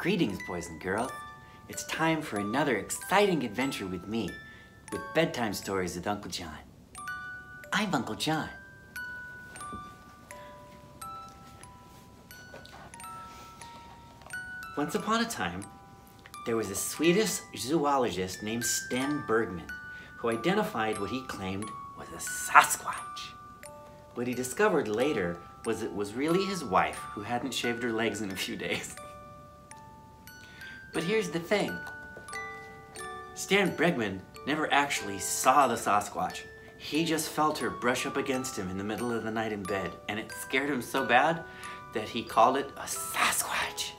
Greetings, boys and girls. It's time for another exciting adventure with me, with Bedtime Stories with Uncle John. I'm Uncle John. Once upon a time, there was a Swedish zoologist named Sten Bergman who identified what he claimed was a Sasquatch. What he discovered later was it was really his wife who hadn't shaved her legs in a few days. But here's the thing. Sten Bergman never actually saw the Sasquatch. He just felt her brush up against him in the middle of the night in bed, and it scared him so bad that he called it a Sasquatch.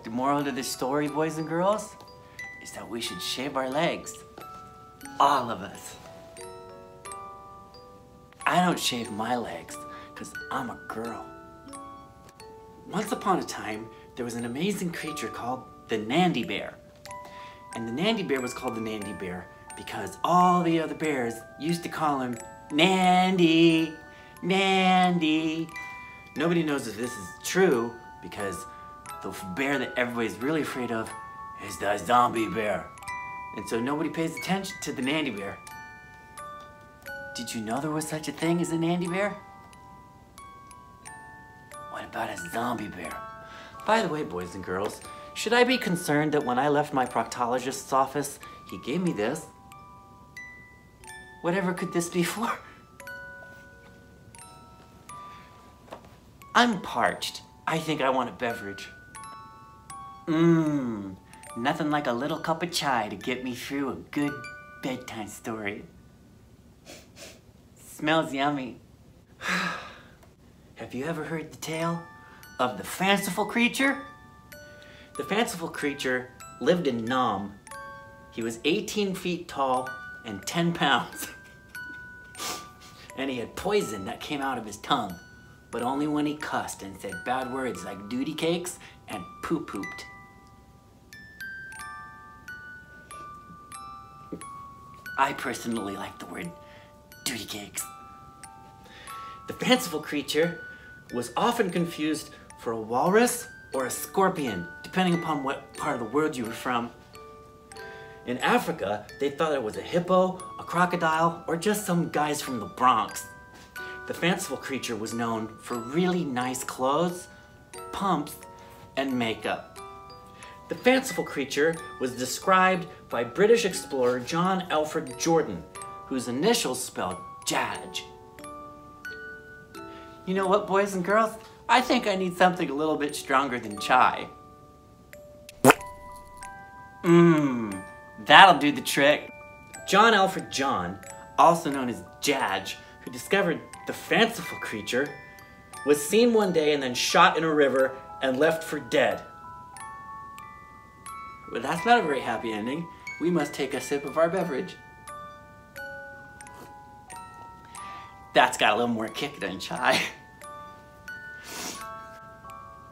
The moral to this story, boys and girls, is that we should shave our legs. All of us. I don't shave my legs because I'm a girl. Once upon a time, there was an amazing creature called the Nandy Bear. And the Nandy Bear was called the Nandy Bear because all the other bears used to call him Nandy, Nandy. Nobody knows if this is true because the bear that everybody's really afraid of is the zombie bear. And so nobody pays attention to the Nandy Bear. Did you know there was such a thing as a Nandy Bear? What about a zombie bear? By the way, boys and girls, should I be concerned that when I left my proctologist's office, he gave me this? Whatever could this be for? I'm parched. I think I want a beverage. Nothing like a little cup of chai to get me through a good bedtime story. Smells yummy. Have you ever heard the tale of the fanciful creature? The fanciful creature lived in Nam. He was 18 feet tall and 10 pounds. And he had poison that came out of his tongue, but only when he cussed and said bad words like duty cakes and poo-pooped. I personally like the word duty cakes. The fanciful creature was often confused for a walrus or a scorpion, depending upon what part of the world you were from. In Africa, they thought it was a hippo, a crocodile, or just some guys from the Bronx. The fanciful creature was known for really nice clothes, pumps, and makeup. The fanciful creature was described by British explorer John Alfred Jordan, whose initials spelled Jadge. You know what, boys and girls? I think I need something a little bit stronger than chai. That'll do the trick. John Alfred John, also known as Jadge, who discovered the fanciful creature, was seen one day and then shot in a river and left for dead. Well, that's not a very happy ending. We must take a sip of our beverage. That's got a little more kick than chai.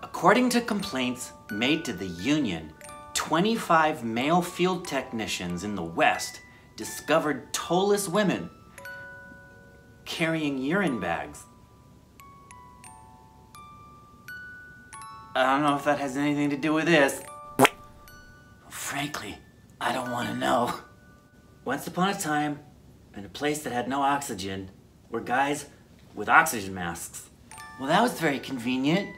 According to complaints made to the Union, 25 male field technicians in the West discovered toeless women carrying urine bags. I don't know if that has anything to do with this. Frankly, I don't want to know. Once upon a time, in a place that had no oxygen, were guys with oxygen masks. Well, that was very convenient.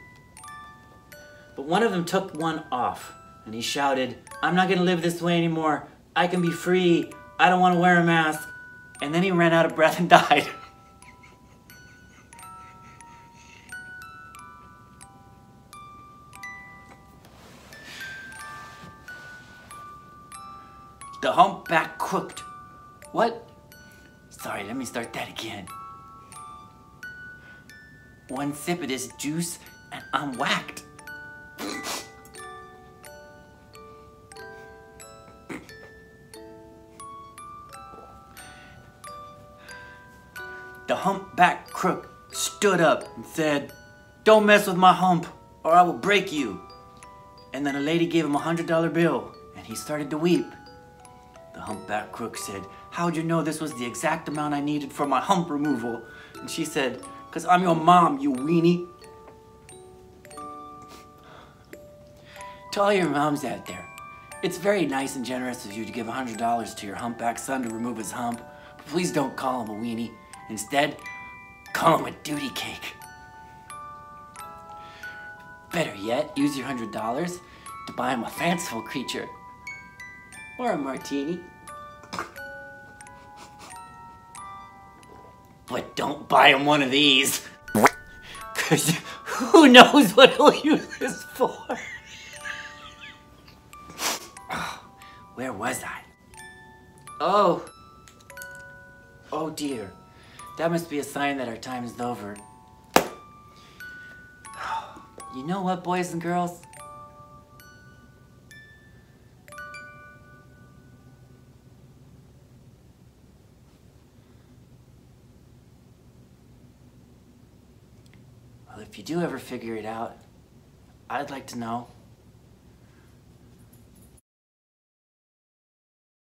But one of them took one off, and he shouted, "I'm not gonna live this way anymore. I can be free. I don't want to wear a mask." And then he ran out of breath and died. The humpback crooked. What? Sorry, let me start that again. One sip of this juice and I'm whacked. The humpback crook stood up and said, "Don't mess with my hump or I will break you." And then a lady gave him a $100 bill and he started to weep. The humpback crook said, "How'd you know this was the exact amount I needed for my hump removal?" And she said, "'Cause I'm your mom, you weenie." To all your moms out there, it's very nice and generous of you to give $100 to your humpback son to remove his hump, but please don't call him a weenie. Instead, call him a duty cake. Better yet, use your $100 to buy him a fanciful creature or a martini. But don't buy him one of these, because who knows what he'll use this for. Where was I? Oh dear. That must be a sign that our time is over. You know what, boys and girls? Well, if you do ever figure it out, I'd like to know.